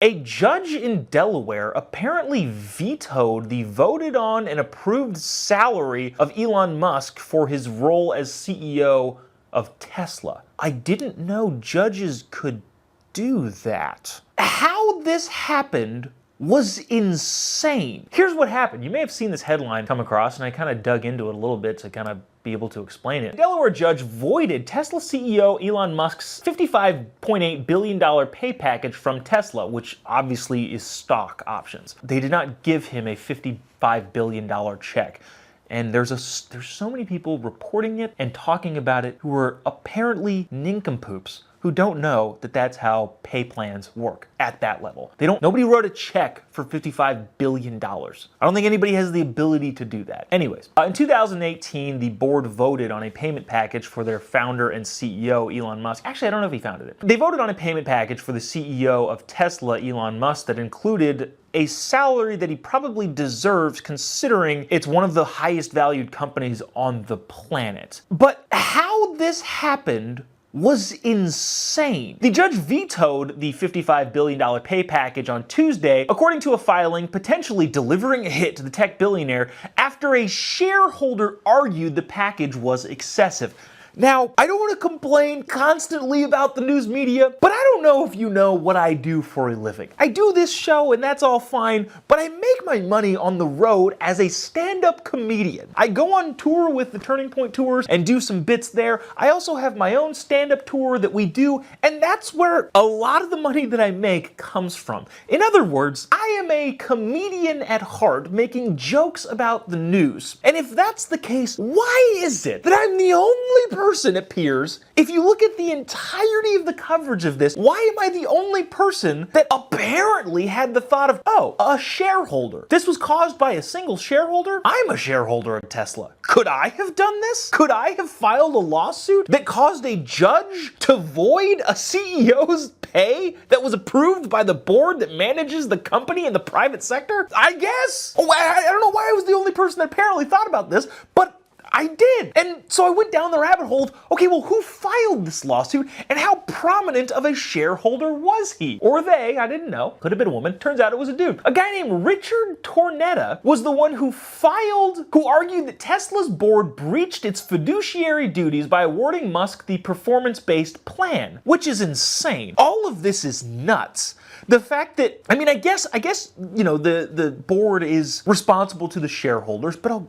A judge in Delaware apparently vetoed the voted on and approved salary of Elon Musk for his role as CEO of Tesla. I didn't know judges could do that. How this happened was insane. Here's what happened. You may have seen this headline come across, and I kind of dug into it a little bit to kind of be able to explain it. A Delaware judge voided Tesla CEO Elon Musk's $55.8 billion pay package from Tesla, which obviously is stock options. They did not give him a $55 billion check. And there's so many people reporting it and talking about it who are apparently nincompoops who don't know that that's how pay plans work at that level. Nobody wrote a check for $55 billion. I don't think anybody has the ability to do that. Anyways, in 2018, the board voted on a payment package for their founder and CEO, Elon Musk. Actually, I don't know if he founded it. They voted on a payment package for the CEO of Tesla, Elon Musk, that included a salary that he probably deserves considering it's one of the highest valued companies on the planet. But how this happened was insane. The judge vetoed the $55 billion pay package on Tuesday, according to a filing potentially delivering a hit to the tech billionaire after a shareholder argued the package was excessive. Now, I don't want to complain constantly about the news media, but I don't know if you know what I do for a living. I do this show and that's all fine, but I make my money on the road as a stand-up comedian. I go on tour with the Turning Point Tours and do some bits there. I also have my own stand-up tour that we do, and that's where a lot of the money that I make comes from. In other words, I am a comedian at heart making jokes about the news. And if that's the case, why is it that I'm the only person, it appears, if you look at the entirety of the coverage of this, why am I the only person that apparently had the thought of, oh, a shareholder? This was caused by a single shareholder? I'm a shareholder of Tesla. Could I have done this? Could I have filed a lawsuit that caused a judge to void a CEO's pay that was approved by the board that manages the company in the private sector? I guess. Oh, I don't know why I was the only person that apparently thought about this, but I did. And so I went down the rabbit hole of, okay, well, who filed this lawsuit and how prominent of a shareholder was he? Or they, I didn't know. Could have been a woman. Turns out it was a dude. A guy named Richard Tornetta was the one who argued that Tesla's board breached its fiduciary duties by awarding Musk the performance-based plan, which is insane. All of this is nuts. The fact that, I guess, you know, the board is responsible to the shareholders, but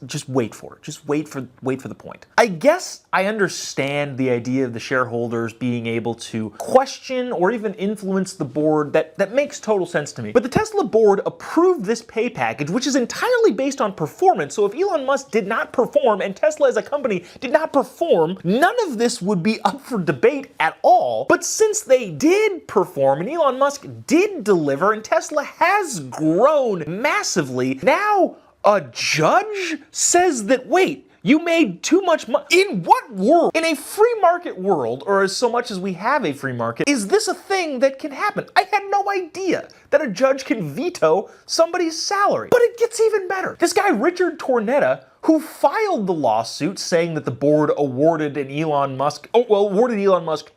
just wait for it. Just wait for the point. I guess I understand the idea of the shareholders being able to question or even influence the board. That makes total sense to me. But the Tesla board approved this pay package, which is entirely based on performance. So if Elon Musk did not perform and Tesla as a company did not perform, none of this would be up for debate at all. But since they did perform and Elon Musk did deliver and Tesla has grown massively, now a judge says that, wait, you made too much money. In what world? In a free market world, or as so much as we have a free market, is this a thing that can happen? I had no idea that a judge can veto somebody's salary. But it gets even better. This guy, Richard Tornetta, who filed the lawsuit saying that the board awarded Elon Musk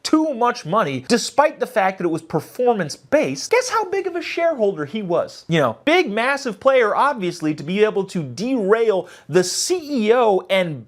too much money, despite the fact that it was performance-based. Guess how big of a shareholder he was? You know, big, massive player, obviously, to be able to derail the CEO and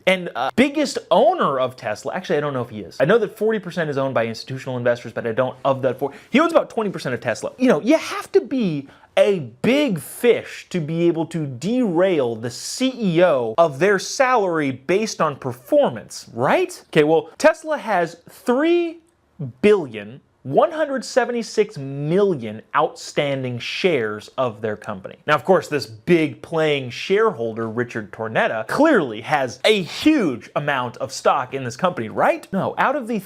biggest owner of Tesla. Actually, I don't know if he is. I know that 40% is owned by institutional investors, but I don't, of that 40. He owns about 20% of Tesla. You know, you have to be a big fish to be able to derail the CEO of their salary based on performance, right? Okay, well, Tesla has 3,176,000,000 outstanding shares of their company. Now, of course, this big playing shareholder, Richard Tornetta, clearly has a huge amount of stock in this company, right? No, out of the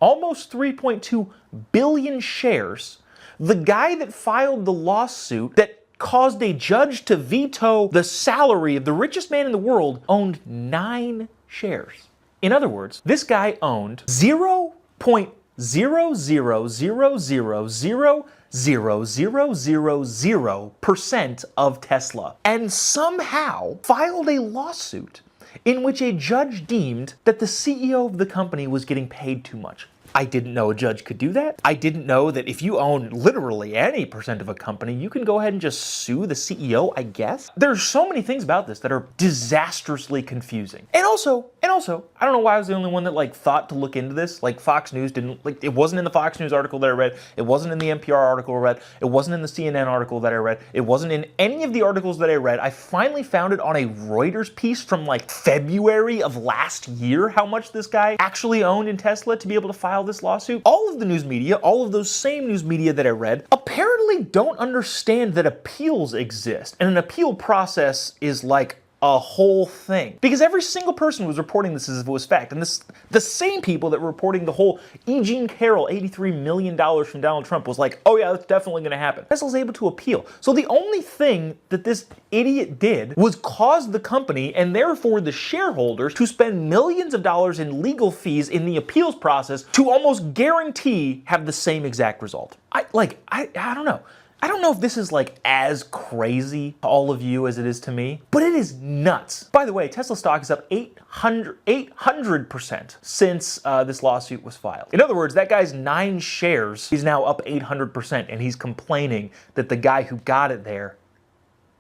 almost 3.2 billion shares, the guy that filed the lawsuit that caused a judge to veto the salary of the richest man in the world owned 9 shares. In other words, this guy owned 0.000000000% of Tesla and somehow filed a lawsuit in which a judge deemed that the CEO of the company was getting paid too much. I didn't know a judge could do that. I didn't know that if you own literally any percent of a company, you can go ahead and just sue the CEO, I guess. There's so many things about this that are disastrously confusing. And also, I don't know why I was the only one that like thought to look into this. Like Fox News didn't, like it wasn't in the Fox News article that I read. It wasn't in the NPR article I read. It wasn't in the CNN article that I read. It wasn't in any of the articles that I read. I finally found it on a Reuters piece from like February of last year, how much this guy actually owned in Tesla to be able to file this lawsuit. All of the news media, all of those same news media that I read, apparently don't understand that appeals exist. And an appeal process is like a whole thing. Because every single person was reporting this as if it was fact. And the same people that were reporting the whole E. Jean Carroll $83 million from Donald Trump was like, oh yeah, that's definitely gonna happen. Tesla's able to appeal. So the only thing that this idiot did was cause the company and therefore the shareholders to spend millions of dollars in legal fees in the appeals process to almost guarantee have the same exact result. I don't know. I don't know if this is like as crazy to all of you as it is to me, but it is nuts. By the way, Tesla stock is up 800% since this lawsuit was filed. In other words, that guy's 9 shares, he's now up 800%, and he's complaining that the guy who got it there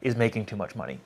is making too much money.